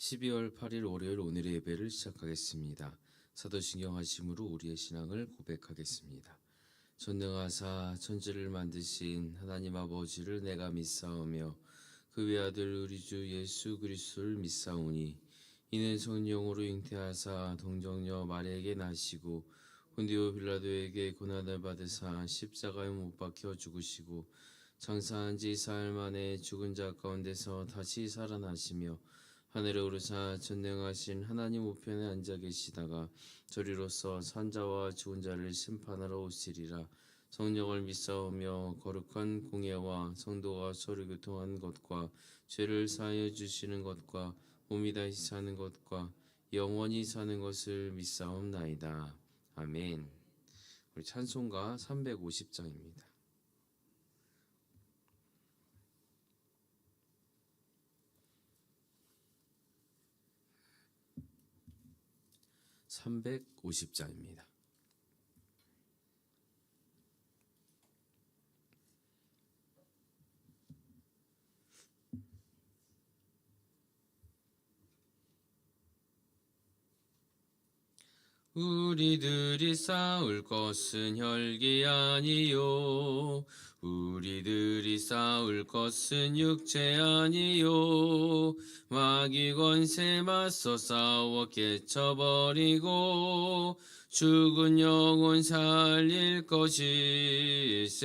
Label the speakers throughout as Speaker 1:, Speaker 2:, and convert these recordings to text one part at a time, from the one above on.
Speaker 1: 12월 8일 월요일 오늘의 예배를 시작하겠습니다. 사도신경 하심으로 우리의 신앙을 고백하겠습니다. 전능하사 천지를 만드신 하나님 아버지를 내가 믿사오며 그 외아들 우리 주 예수 그리스도를 믿사오니 이는 성령으로 잉태하사 동정녀 마리아에게 나시고 본디오 빌라도에게 고난을 받으사 십자가에 못 박혀 죽으시고 장사한 지 사흘 만에 죽은 자 가운데서 다시 살아나시며 하늘에 오르사 전능하신 하나님 우편에 앉아 계시다가 저리로서 산자와 죽은 자를 심판하러 오시리라. 성령을 믿사오며 거룩한 공예와 성도가 서로 교통한 것과 죄를 사하여 주시는 것과 몸이 다시 사는 것과 영원히 사는 것을 믿사옵나이다. 아멘. 우리 찬송가 350장입니다. 350장입니다. 우리들이 싸울 것은 혈기 아니요 우리들이 싸울 것은 육체 아니요 마귀 권세 맞서 싸워 깨쳐버리고 죽은 영혼 살릴 것일세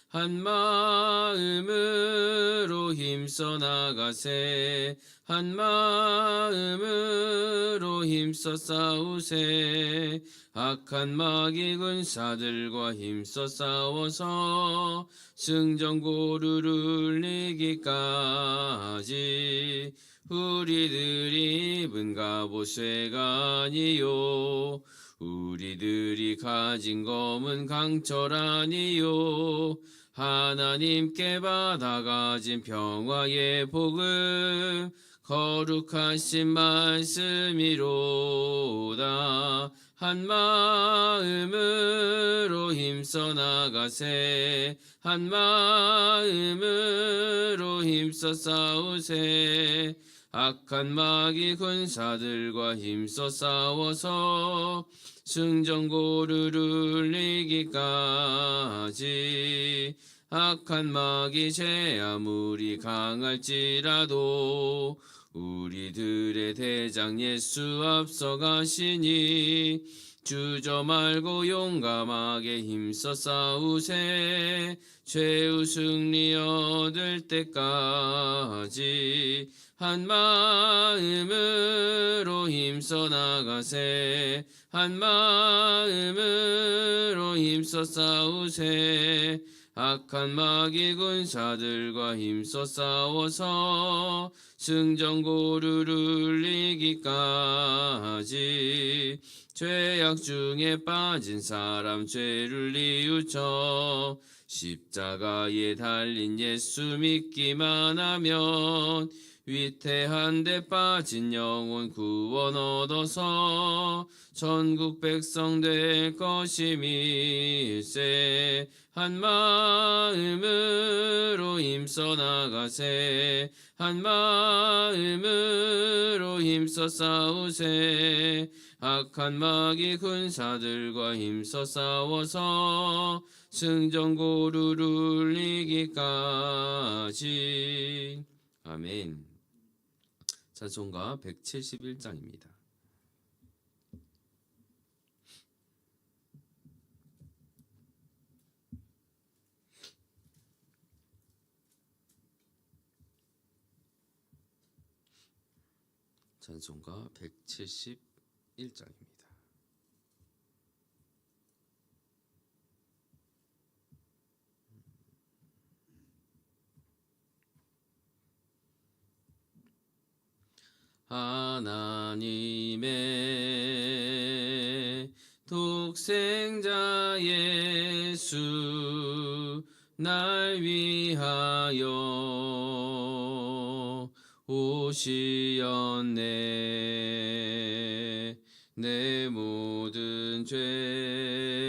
Speaker 1: 한 마음으로 힘써 나가세 한 마음으로 힘써 싸우세 악한 마귀 군사들과 힘써 싸워서 승전고루를 이기까지 우리들이 입은 갑옷쇠가 아니요 우리들이 가진 검은 강철 아니요 하나님께 받아가진 평화의 복음 거룩하신 말씀이로다 한 마음으로 힘써 나가세 한 마음으로 힘써 싸우세 악한 마귀 군사들과 힘써 싸워서 승전고루를 이기까지 악한 마귀 죄 아무리 강할지라도 우리들의 대장 예수 앞서가시니 주저 말고 용감하게 힘써 싸우세 최후 승리 얻을 때까지 한 마음으로 힘써 나가세 한 마음으로 힘써 싸우세 악한 마귀 군사들과 힘써 싸워서 승전고루를 이기까지 죄악 중에 빠진 사람 죄를 뉘우쳐 십자가에 달린 예수 믿기만 하면 위태한 데 빠진 영혼 구원 얻어서 전국 백성 될 것임일세 한 마음으로 힘써 나가세 한 마음으로 힘써 싸우세 악한 마귀 군사들과 힘써 싸워서 승전고루를 이기까지 아멘. 찬송가 171장입니다. 찬송가 171장입니다. 하나님의 독생자 예수 날 위하여 오시었네 내 모든 죄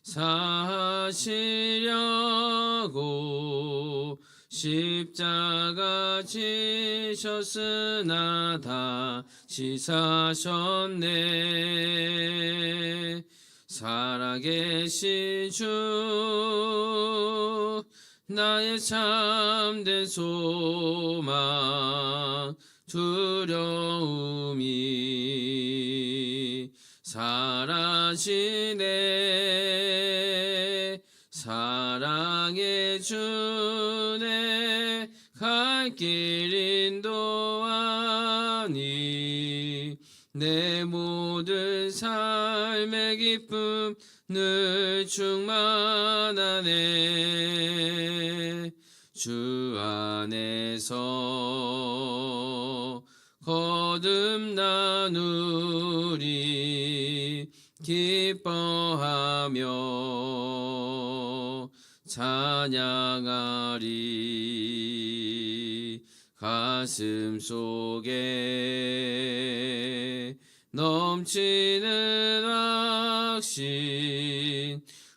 Speaker 1: 사시려고 십자가 지셨으나 다시 사셨네. 살아계신 주 나의 참된 소망 두려움이 사라지네. 사랑의 주네 갈 길 인도하니 내 모든 삶의 기쁨 늘 충만하네. 주 안에서 거듭나누리 기뻐하며 찬양하리. 가슴 속에 넘치는 확신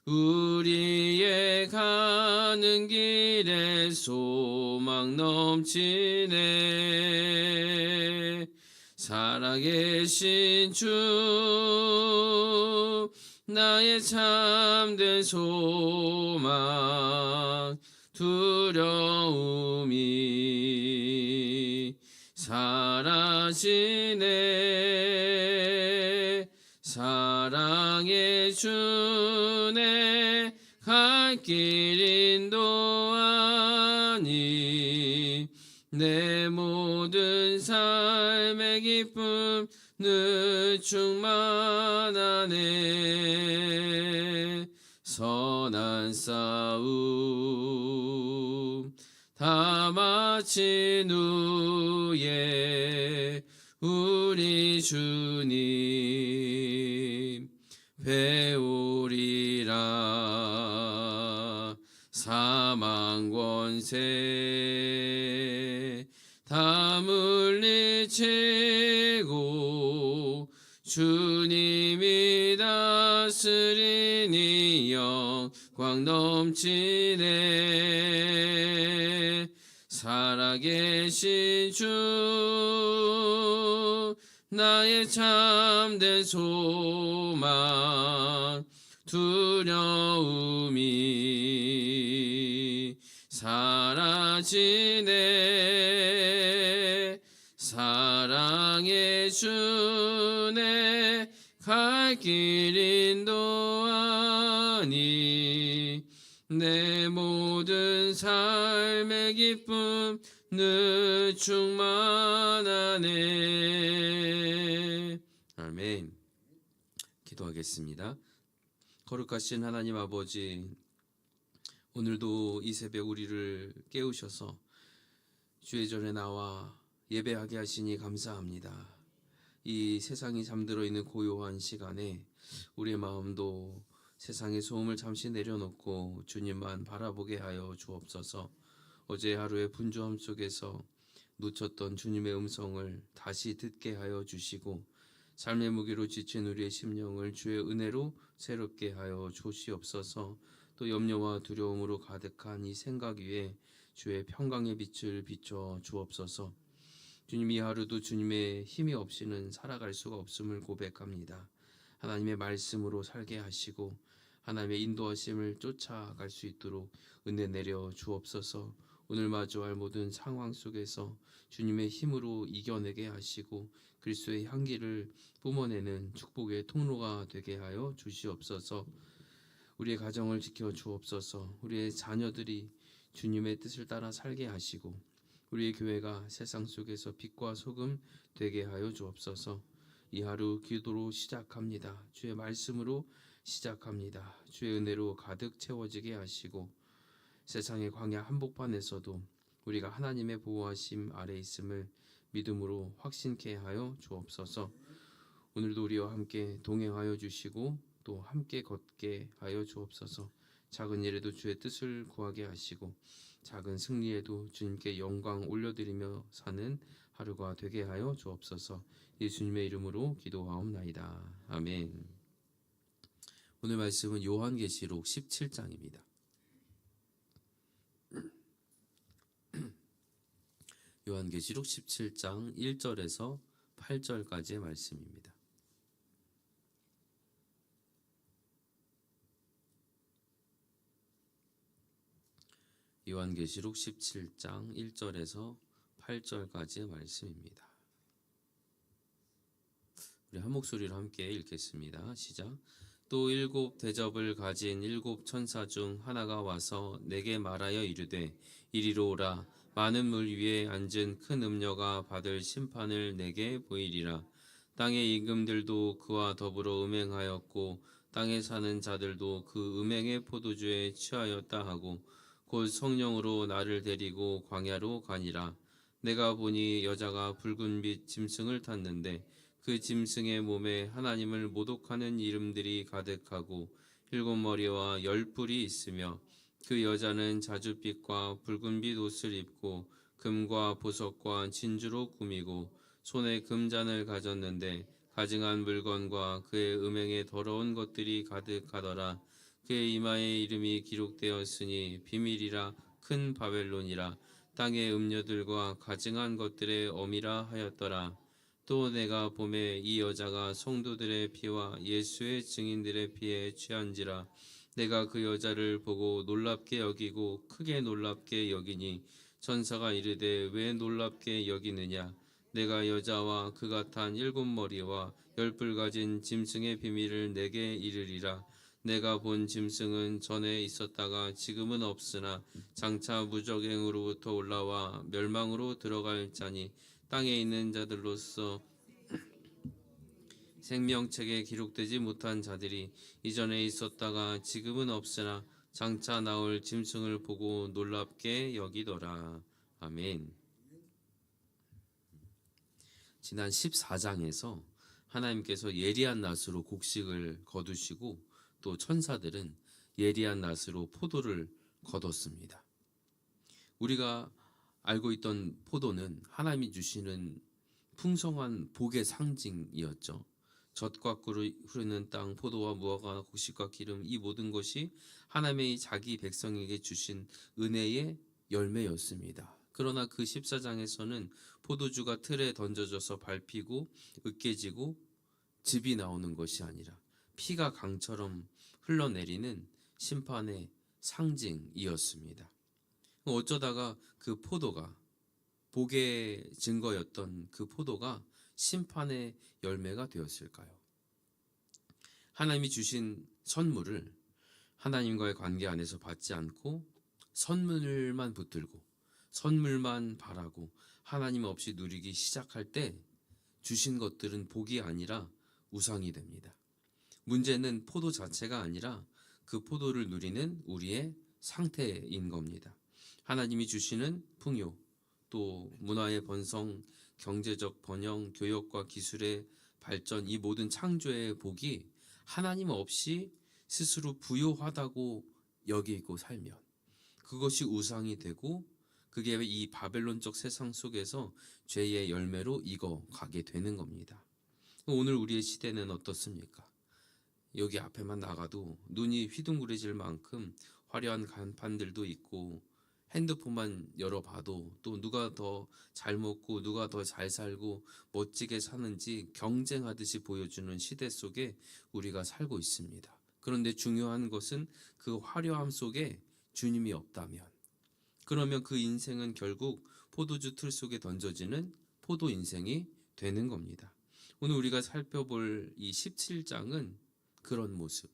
Speaker 1: 우리의 가는 길에 소망 넘치네. 살아계신 주 나의 참된 소망 두려움이 사라지네. 사랑의 주네 갈 길 인도하니 내 모든 삶의 기쁨 늘 충만하네. 선한 싸움 다 마친 후에 우리 주님 배우리라. 사망 권세 다 물리치고 주님이 다스리니 영광 넘치네. 살아계신 주 나의 참된 소망 두려움이 사라지네. 사랑의 주네 갈 길 인도하니 내 모든 삶의 기쁨 늘 충만하네. 아멘. 기도하겠습니다. 거룩하신 하나님 아버지, 오늘도 이 새벽 우리를 깨우셔서 주의 전에 나와 예배하게 하시니 감사합니다. 이 세상이 잠들어 있는 고요한 시간에 우리의 마음도 세상의 소음을 잠시 내려놓고 주님만 바라보게 하여 주옵소서. 어제 하루의 분주함 속에서 놓쳤던 주님의 음성을 다시 듣게 하여 주시고 삶의 무게로 지친 우리의 심령을 주의 은혜로 새롭게 하여 주시옵소서. 또 염려와 두려움으로 가득한 이 생각 위에 주의 평강의 빛을 비춰 주옵소서. 주님, 이 하루도 주님의 힘이 없이는 살아갈 수가 없음을 고백합니다. 하나님의 말씀으로 살게 하시고 하나님의 인도하심을 쫓아갈 수 있도록 은혜 내려 주옵소서. 오늘 마주할 모든 상황 속에서 주님의 힘으로 이겨내게 하시고 그리스도의 향기를 뿜어내는 축복의 통로가 되게 하여 주시옵소서. 우리의 가정을 지켜 주옵소서. 우리의 자녀들이 주님의 뜻을 따라 살게 하시고 우리의 교회가 세상 속에서 빛과 소금 되게 하여 주옵소서. 이 하루 기도로 시작합니다. 주의 말씀으로 시작합니다. 주의 은혜로 가득 채워지게 하시고 세상의 광야 한복판에서도 우리가 하나님의 보호하심 아래 있음을 믿음으로 확신케 하여 주옵소서. 오늘도 우리와 함께 동행하여 주시고 또 함께 걷게 하여 주옵소서. 작은 일에도 주의 뜻을 구하게 하시고 작은 승리에도 주님께 영광 올려드리며 사는 하루가 되게 하여 주옵소서. 예수님의 이름으로 기도하옵나이다. 아멘. 오늘 말씀은 요한계시록 17장입니다. 요한계시록 17장 1절에서 8절까지의 말씀입니다. 요한계시록 17장 1절에서 8절까지의 말씀입니다. 우리 한 목소리로 함께 읽겠습니다. 시작. 또 일곱 대접을 가진 일곱 천사 중 하나가 와서 내게 말하여 이르되 이리로 오라. 많은 물 위에 앉은 큰 음녀가 받을 심판을 내게 보이리라. 땅의 임금들도 그와 더불어 음행하였고 땅에 사는 자들도 그 음행의 포도주에 취하였다 하고 곧 성령으로 나를 데리고 광야로 가니라. 내가 보니 여자가 붉은 빛 짐승을 탔는데 그 짐승의 몸에 하나님을 모독하는 이름들이 가득하고 일곱 머리와 열 뿔이 있으며 그 여자는 자줏빛과 붉은빛 옷을 입고 금과 보석과 진주로 꾸미고 손에 금잔을 가졌는데 가증한 물건과 그의 음행에 더러운 것들이 가득하더라. 그의 이마에 이름이 기록되었으니 비밀이라 큰 바벨론이라 땅의 음녀들과 가증한 것들의 어미라 하였더라. 또 내가 보매 이 여자가 성도들의 피와 예수의 증인들의 피에 취한지라. 내가 그 여자를 보고 놀랍게 여기고 크게 놀랍게 여기니 천사가 이르되 왜 놀랍게 여기느냐. 내가 여자와 그가 탄 일곱 머리와 열 뿔 가진 짐승의 비밀을 내게 이르리라. 내가 본 짐승은 전에 있었다가 지금은 없으나 장차 무적행으로부터 올라와 멸망으로 들어갈 자니 땅에 있는 자들로서 생명책에 기록되지 못한 자들이 이전에 있었다가 지금은 없으나 장차 나올 짐승을 보고 놀랍게 여기더라. 아멘. 지난 14장에서 하나님께서 예리한 낫으로 곡식을 거두시고 또 천사들은 예리한 낫으로 포도를 거뒀습니다. 우리가 알고 있던 포도는 하나님이 주시는 풍성한 복의 상징이었죠. 젖과 꿀이 흐르는 땅, 포도와 무화과, 곡식과 기름, 이 모든 것이 하나님의 자기 백성에게 주신 은혜의 열매였습니다. 그러나 그 14장에서는 포도주가 틀에 던져져서 밟히고 으깨지고 즙이 나오는 것이 아니라 피가 강처럼 흘러내리는 심판의 상징이었습니다. 어쩌다가 그 포도가 복의 증거였던 그 포도가 심판의 열매가 되었을까요? 하나님이 주신 선물을 하나님과의 관계 안에서 받지 않고 선물만 붙들고 선물만 바라고 하나님 없이 누리기 시작할 때 주신 것들은 복이 아니라 우상이 됩니다. 문제는 포도 자체가 아니라 그 포도를 누리는 우리의 상태인 겁니다. 하나님이 주시는 풍요, 또 문화의 번성, 경제적 번영, 교육과 기술의 발전, 이 모든 창조의 복이 하나님 없이 스스로 부요하다고 여기고 살면 그것이 우상이 되고 그게 이 바벨론적 세상 속에서 죄의 열매로 익어가게 되는 겁니다. 오늘 우리의 시대는 어떻습니까? 여기 앞에만 나가도 눈이 휘둥그레질 만큼 화려한 간판들도 있고 핸드폰만 열어봐도 또 누가 더 잘 먹고 누가 더 잘 살고 멋지게 사는지 경쟁하듯이 보여주는 시대 속에 우리가 살고 있습니다. 그런데 중요한 것은 그 화려함 속에 주님이 없다면, 그러면 그 인생은 결국 포도주 틀 속에 던져지는 포도 인생이 되는 겁니다. 오늘 우리가 살펴볼 이 17장은 그런 모습,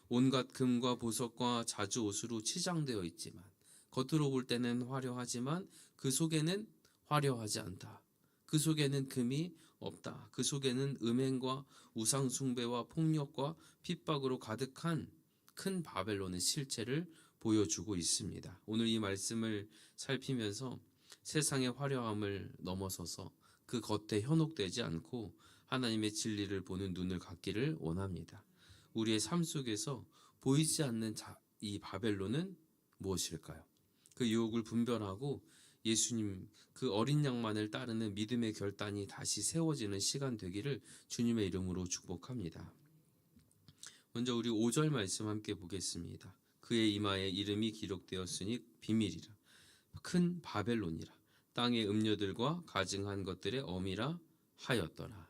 Speaker 1: 온갖 금과 보석과 자주 옷으로 치장되어 있지만 겉으로 볼 때는 화려하지만 그 속에는 화려하지 않다. 그 속에는 금이 없다. 그 속에는 음행과 우상 숭배와 폭력과 핍박으로 가득한 큰 바벨론의 실체를 보여주고 있습니다. 오늘 이 말씀을 살피면서 세상의 화려함을 넘어서서 그 겉에 현혹되지 않고 하나님의 진리를 보는 눈을 갖기를 원합니다. 우리의 삶 속에서 보이지 않는 이 바벨론은 무엇일까요? 그 유혹을 분별하고 예수님 그 어린 양만을 따르는 믿음의 결단이 다시 세워지는 시간 되기를 주님의 이름으로 축복합니다. 먼저 우리 5절 말씀 함께 보겠습니다. 그의 이마에 이름이 기록되었으니 비밀이라 큰 바벨론이라 땅의 음료들과 가증한 것들의 어미라 하였더라.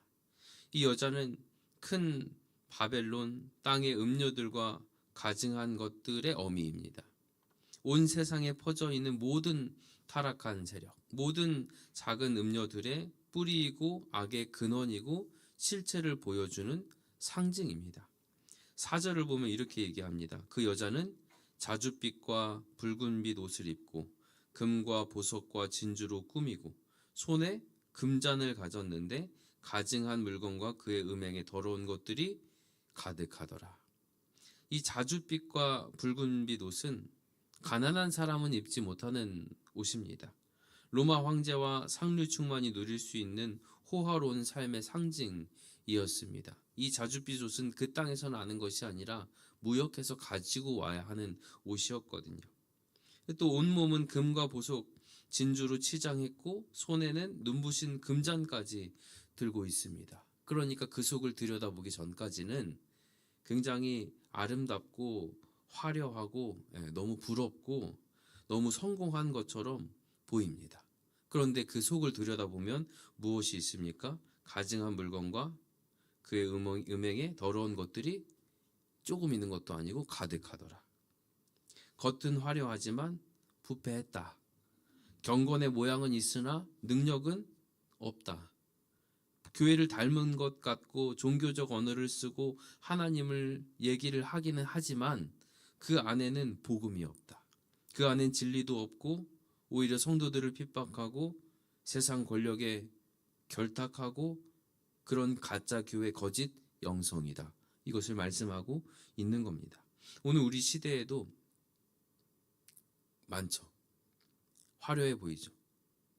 Speaker 1: 이 여자는 큰 바벨론 땅의 음료들과 가증한 것들의 어미입니다. 온 세상에 퍼져 있는 모든 타락한 세력, 모든 작은 음료들의 뿌리이고 악의 근원이고 실체를 보여주는 상징입니다. 4절을 보면 이렇게 얘기합니다. 그 여자는 자줏빛과 붉은빛 옷을 입고 금과 보석과 진주로 꾸미고 손에 금잔을 가졌는데 가증한 물건과 그의 음행에 더러운 것들이 가득하더라. 이 자줏빛과 붉은빛 옷은 가난한 사람은 입지 못하는 옷입니다. 로마 황제와 상류층만이 누릴 수 있는 호화로운 삶의 상징이었습니다. 이 자줏빛 옷은 그 땅에서 나는 것이 아니라 무역해서 가지고 와야 하는 옷이었거든요. 또 온몸은 금과 보석, 진주로 치장했고 손에는 눈부신 금잔까지 들고 있습니다. 그러니까 그 속을 들여다보기 전까지는 굉장히 아름답고 화려하고 너무 부럽고 너무 성공한 것처럼 보입니다. 그런데 그 속을 들여다보면 무엇이 있습니까? 가증한 물건과 그의 음행에 더러운 것들이 조금 있는 것도 아니고 가득하더라. 겉은 화려하지만 부패했다. 경건의 모양은 있으나 능력은 없다. 교회를 닮은 것 같고 종교적 언어를 쓰고 하나님을 얘기를 하기는 하지만 그 안에는 복음이 없다. 그 안엔 진리도 없고 오히려 성도들을 핍박하고 세상 권력에 결탁하고 그런 가짜 교회 거짓 영성이다. 이것을 말씀하고 있는 겁니다. 오늘 우리 시대에도 많죠. 화려해 보이죠.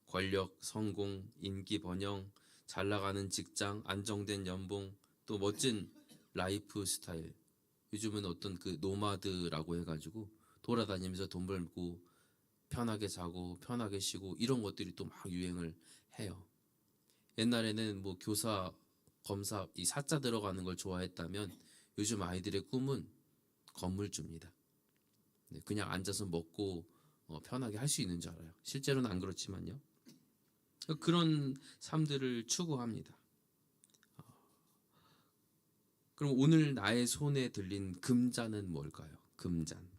Speaker 1: 권력, 성공, 인기 번영, 잘 나가는 직장, 안정된 연봉, 또 멋진 라이프 스타일. 요즘은 어떤 그 노마드라고 해가지고 돌아다니면서 돈 벌고 편하게 자고 편하게 쉬고 이런 것들이 또 막 유행을 해요. 옛날에는 뭐 교사, 검사 이 사자 들어가는 걸 좋아했다면 요즘 아이들의 꿈은 건물주입니다. 그냥 앉아서 먹고 편하게 할 수 있는 줄 알아요. 실제로는 안 그렇지만요. 그런 삶들을 추구합니다. 그럼 오늘 나의 손에 들린 금잔은 뭘까요? 금잔.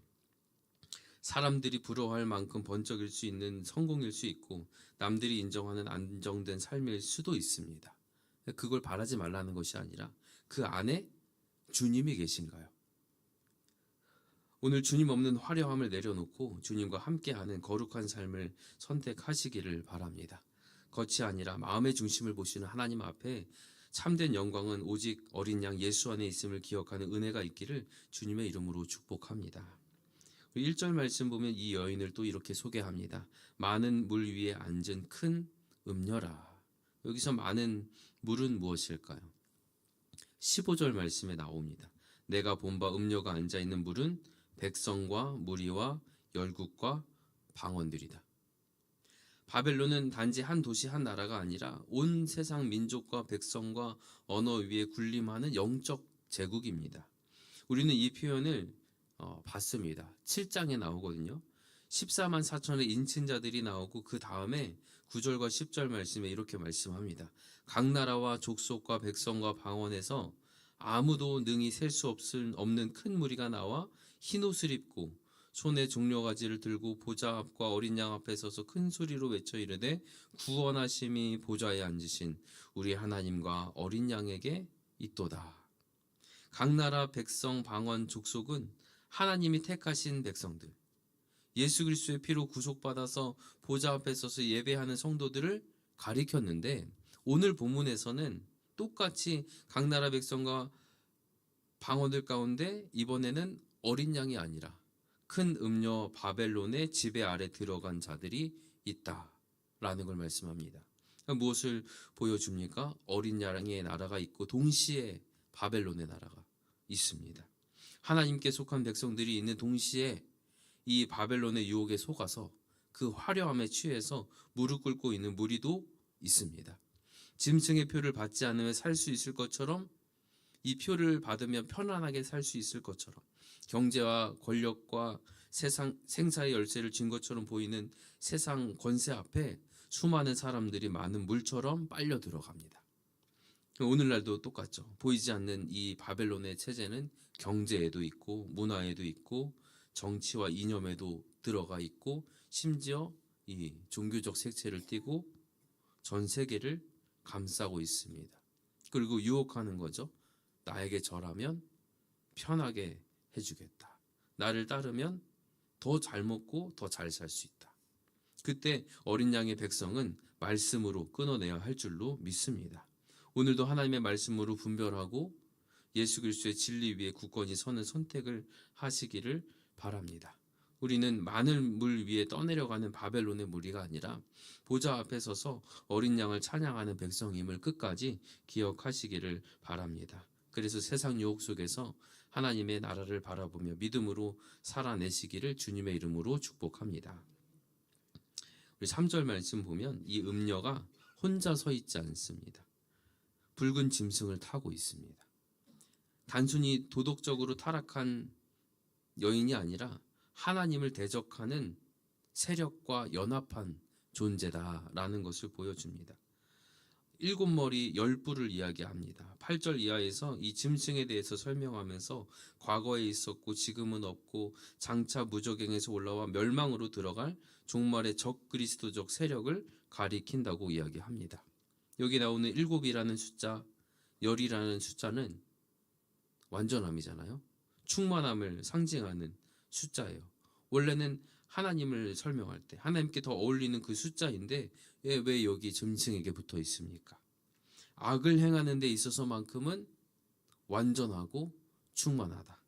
Speaker 1: 사람들이 부러워할 만큼 번쩍일 수 있는 성공일 수 있고 남들이 인정하는 안정된 삶일 수도 있습니다. 그걸 바라지 말라는 것이 아니라 그 안에 주님이 계신가요? 오늘 주님 없는 화려함을 내려놓고 주님과 함께하는 거룩한 삶을 선택하시기를 바랍니다. 겉이 아니라 마음의 중심을 보시는 하나님 앞에 참된 영광은 오직 어린 양 예수 안에 있음을 기억하는 은혜가 있기를 주님의 이름으로 축복합니다. 1절 말씀 보면 이 여인을 또 이렇게 소개합니다. 많은 물 위에 앉은 큰 음녀라. 여기서 많은 물은 무엇일까요? 15절 말씀에 나옵니다. 내가 본 바 음녀가 앉아있는 물은 백성과 무리와 열국과 방언들이다. 바벨론은 단지 한 도시 한 나라가 아니라 온 세상 민족과 백성과 언어 위에 군림하는 영적 제국입니다. 우리는 이 표현을 봤습니다. 7장에 나오거든요. 14만 4천의 인친자들이 나오고 그 다음에 9절과 10절 말씀에 이렇게 말씀합니다. 각 나라와 족속과 백성과 방언에서 아무도 능히 셀 수 없는 큰 무리가 나와 흰옷을 입고 손에 종려가지를 들고 보좌 앞과 어린 양 앞에 서서 큰 소리로 외쳐 이르되 구원하심이 보좌에 앉으신 우리 하나님과 어린 양에게 있도다. 각 나라 백성 방언 족속은 하나님이 택하신 백성들, 예수 그리스도의 피로 구속받아서 보좌 앞에 서서 예배하는 성도들을 가리켰는데 오늘 본문에서는 똑같이 각 나라 백성과 방언들 가운데 이번에는 어린 양이 아니라 큰 음녀 바벨론의 지배 아래 들어간 자들이 있다라는 걸 말씀합니다. 무엇을 보여줍니까? 어린 양의 나라가 있고 동시에 바벨론의 나라가 있습니다. 하나님께 속한 백성들이 있는 동시에 이 바벨론의 유혹에 속아서 그 화려함에 취해서 무릎 꿇고 있는 무리도 있습니다. 짐승의 표를 받지 않으면 살 수 있을 것처럼 이 표를 받으면 편안하게 살 수 있을 것처럼 경제와 권력과 세상 생사의 열쇠를 쥔 것처럼 보이는 세상 권세 앞에 수많은 사람들이 많은 물처럼 빨려 들어갑니다. 오늘날도 똑같죠. 보이지 않는 이 바벨론의 체제는 경제에도 있고 문화에도 있고 정치와 이념에도 들어가 있고 심지어 이 종교적 색채를 띠고 전 세계를 감싸고 있습니다. 그리고 유혹하는 거죠. 나에게 절하면 편하게 해주겠다. 나를 따르면 더 잘 먹고 더 잘 살 수 있다. 그때 어린 양의 백성은 말씀으로 끊어내야 할 줄로 믿습니다. 오늘도 하나님의 말씀으로 분별하고 예수 그리스도의 진리 위에 굳건히 서는 선택을 하시기를 바랍니다. 우리는 많은 물 위에 떠내려가는 바벨론의 무리가 아니라 보좌 앞에 서서 어린 양을 찬양하는 백성임을 끝까지 기억하시기를 바랍니다. 그래서 세상 유혹 속에서 하나님의 나라를 바라보며 믿음으로 살아내시기를 주님의 이름으로 축복합니다. 우리 3절 말씀 보면 이 음녀가 혼자 서 있지 않습니다. 붉은 짐승을 타고 있습니다. 단순히 도덕적으로 타락한 여인이 아니라 하나님을 대적하는 세력과 연합한 존재다라는 것을 보여줍니다. 7머리 10뿔을 이야기합니다. 8절 이하에서 이 짐승에 대해서 설명하면서 과거에 있었고 지금은 없고 장차 무저갱에서 올라와 멸망으로 들어갈 종말의 적그리스도적 세력을 가리킨다고 이야기합니다. 여기 나오는 7이라는 숫자, 10이라는 숫자는 완전함이잖아요. 충만함을 상징하는 숫자예요. 원래는 하나님을 설명할 때 하나님께 더 어울리는 그 숫자인데 왜 여기 짐승에게 붙어 있습니까? 악을 행하는 데 있어서만큼은 완전하고 충만하다.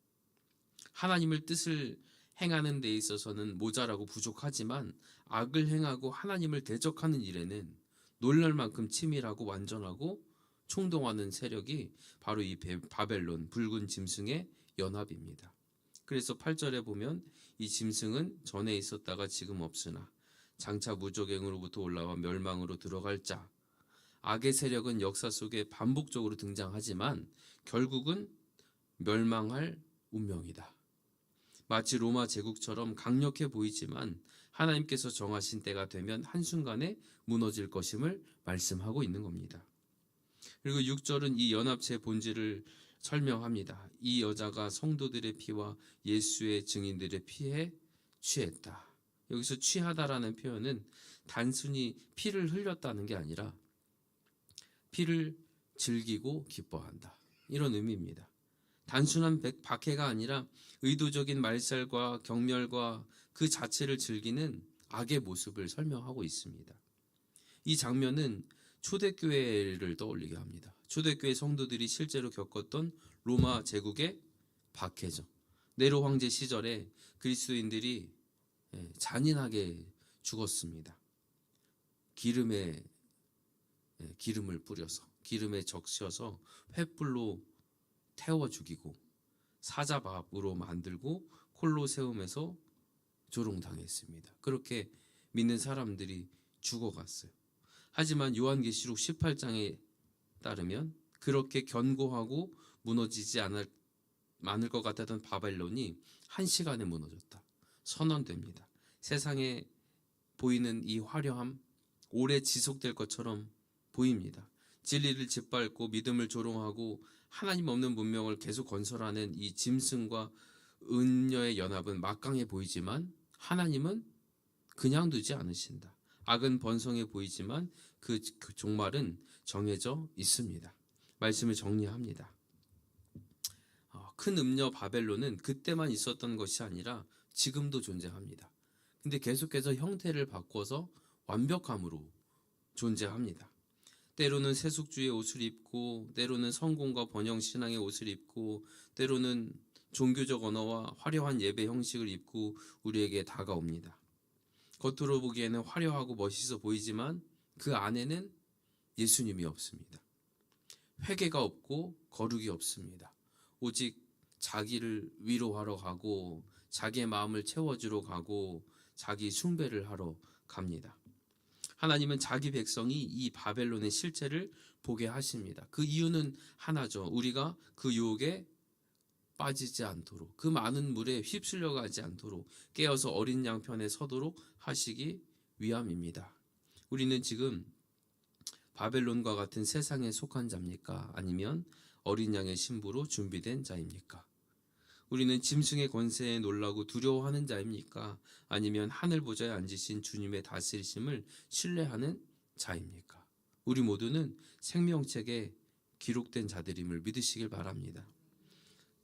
Speaker 1: 하나님의 뜻을 행하는 데 있어서는 모자라고 부족하지만 악을 행하고 하나님을 대적하는 일에는 놀랄 만큼 치밀하고 완전하고 총동하는 세력이 바로 이 바벨론 붉은 짐승의 연합입니다. 그래서 8절에 보면 이 짐승은 전에 있었다가 지금 없으나 장차 무저갱으로부터 올라와 멸망으로 들어갈 자. 악의 세력은 역사 속에 반복적으로 등장하지만 결국은 멸망할 운명이다. 마치 로마 제국처럼 강력해 보이지만 하나님께서 정하신 때가 되면 한순간에 무너질 것임을 말씀하고 있는 겁니다. 그리고 6절은 이 연합체의 본질을 설명합니다. 이 여자가 성도들의 피와 예수의 증인들의 피에 취했다. 여기서 취하다라는 표현은 단순히 피를 흘렸다는 게 아니라 피를 즐기고 기뻐한다. 이런 의미입니다. 단순한 박해가 아니라 의도적인 말살과 경멸과 그 자체를 즐기는 악의 모습을 설명하고 있습니다. 이 장면은 초대교회를 떠올리게 합니다. 초대교회 성도들이 실제로 겪었던 로마 제국의 박해죠. 네로 황제 시절에 그리스도인들이 잔인하게 죽었습니다. 기름을 뿌려서 기름에 적셔서 횃불로 태워 죽이고 사자밥으로 만들고 콜로세움에서 조롱당했습니다. 그렇게 믿는 사람들이 죽어갔어요. 하지만 요한계시록 18장에 따르면 그렇게 견고하고 무너지지 않을 것 같았던 바벨론이 한시간에 무너졌다. 선언됩니다. 세상에 보이는 이 화려함 오래 지속될 것처럼 보입니다. 진리를 짓밟고 믿음을 조롱하고 하나님 없는 문명을 계속 건설하는 이 짐승과 은녀의 연합은 막강해 보이지만 하나님은 그냥 두지 않으신다. 악은 번성해 보이지만 그 종말은 정해져 있습니다. 말씀을 정리합니다. 큰 음녀 바벨론은 그때만 있었던 것이 아니라 지금도 존재합니다. 근데 계속해서 형태를 바꿔서 완벽함으로 존재합니다. 때로는 세속주의 옷을 입고 때로는 성공과 번영 신앙의 옷을 입고 때로는 종교적 언어와 화려한 예배 형식을 입고 우리에게 다가옵니다. 겉으로 보기에는 화려하고 멋있어 보이지만 그 안에는 예수님이 없습니다. 회개가 없고 거룩이 없습니다. 오직 자기를 위로하러 가고 자기의 마음을 채워주러 가고 자기 숭배를 하러 갑니다. 하나님은 자기 백성이 이 바벨론의 실체를 보게 하십니다. 그 이유는 하나죠. 우리가 그 유혹에 빠지지 않도록 그 많은 물에 휩쓸려 가지 않도록 깨어서 어린 양 편에 서도록 하시기 위함입니다. 우리는 지금 바벨론과 같은 세상에 속한 자입니까? 아니면 어린 양의 신부로 준비된 자입니까? 우리는 짐승의 권세에 놀라고 두려워하는 자입니까? 아니면 하늘 보좌에 앉으신 주님의 다스리심을 신뢰하는 자입니까? 우리 모두는 생명책에 기록된 자들임을 믿으시길 바랍니다.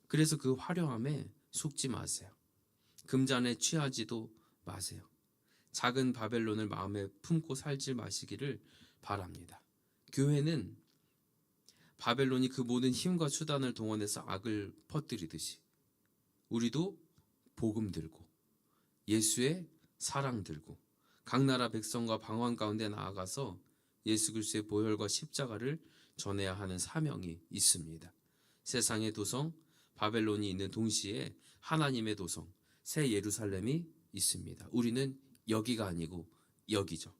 Speaker 1: 그래서 그 화려함에 속지 마세요. 금잔에 취하지도 마세요. 작은 바벨론을 마음에 품고 살지 마시기를 바랍니다. 교회는 바벨론이 그 모든 힘과 수단을 동원해서 악을 퍼뜨리듯이 우리도 복음 들고 예수의 사랑 들고 각 나라 백성과 방황 가운데 나아가서 예수 그리스도의 보혈과 십자가를 전해야 하는 사명이 있습니다. 세상의 도성 바벨론이 있는 동시에 하나님의 도성 새 예루살렘이 있습니다. 우리는 여기가 아니고 여기죠.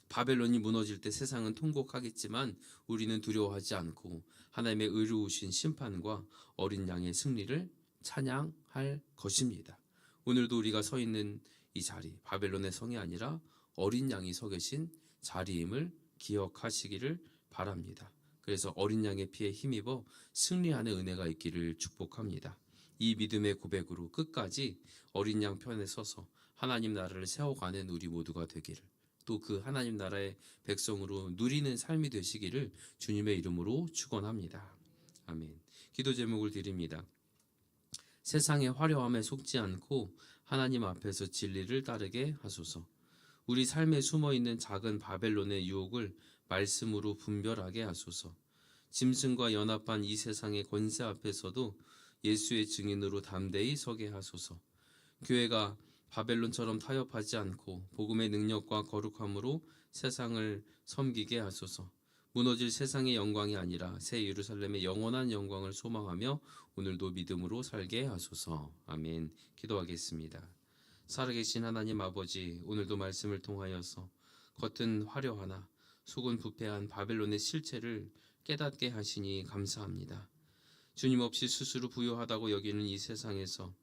Speaker 1: 바벨론이 무너질 때 세상은 통곡하겠지만 우리는 두려워하지 않고 하나님의 의로우신 심판과 어린 양의 승리를 찬양할 것입니다. 오늘도 우리가 서 있는 이 자리, 바벨론의 성이 아니라 어린 양이 서 계신 자리임을 기억하시기를 바랍니다. 그래서 어린 양의 피에 힘입어 승리하는 은혜가 있기를 축복합니다. 이 믿음의 고백으로 끝까지 어린 양 편에 서서 하나님 나라를 세워가는 우리 모두가 되기를, 또 그 하나님 나라의 백성으로 누리는 삶이 되시기를 주님의 이름으로 축원합니다. 아멘. 기도 제목을 드립니다. 세상의 화려함에 속지 않고 하나님 앞에서 진리를 따르게 하소서. 우리 삶에 숨어있는 작은 바벨론의 유혹을 말씀으로 분별하게 하소서. 짐승과 연합한 이 세상의 권세 앞에서도 예수의 증인으로 담대히 서게 하소서. 교회가 바벨론처럼 타협하지 않고 복음의 능력과 거룩함으로 세상을 섬기게 하소서. 무너질 세상의 영광이 아니라 새 예루살렘의 영원한 영광을 소망하며 오늘도 믿음으로 살게 하소서. 아멘. 기도하겠습니다. 살아계신 하나님 아버지, 오늘도 말씀을 통하여서 겉은 화려하나 속은 부패한 바벨론의 실체를 깨닫게 하시니 감사합니다. 주님 없이 스스로 부유하다고 여기는 이 세상에서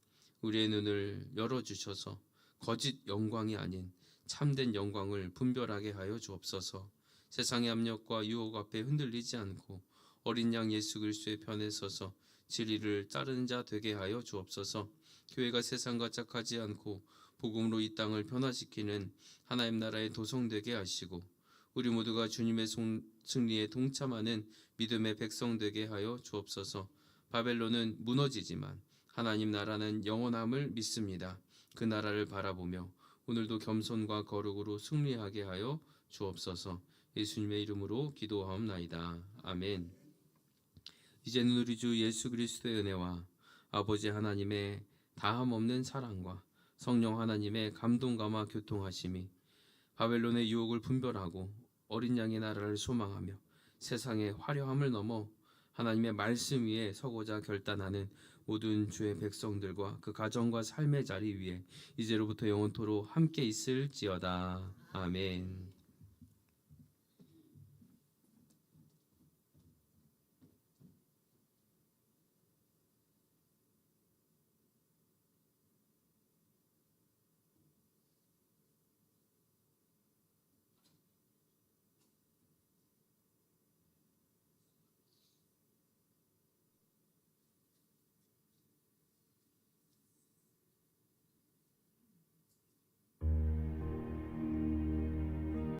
Speaker 1: 우리의 눈을 열어주셔서 거짓 영광이 아닌 참된 영광을 분별하게 하여 주옵소서. 세상의 압력과 유혹 앞에 흔들리지 않고 어린 양 예수 그리스도의 편에 서서 진리를 따르는 자 되게 하여 주옵소서. 교회가 세상과 짝하지 않고 복음으로 이 땅을 변화시키는 하나님 나라의 도성 되게 하시고 우리 모두가 주님의 승리에 동참하는 믿음의 백성 되게 하여 주옵소서. 바벨론은 무너지지만 하나님 나라는 영원함을 믿습니다. 그 나라를 바라보며 오늘도 겸손과 거룩으로 승리하게 하여 주옵소서. 예수님의 이름으로 기도하옵나이다. 아멘. 이제는 우리 주 예수 그리스도의 은혜와 아버지 하나님의 다함없는 사랑과 성령 하나님의 감동감화 교통하심이 바벨론의 유혹을 분별하고 어린 양의 나라를 소망하며 세상의 화려함을 넘어 하나님의 말씀 위에 서고자 결단하는 모든 주의 백성들과 그 가정과 삶의 자리 위에 이제로부터 영원토록 함께 있을지어다. 아멘.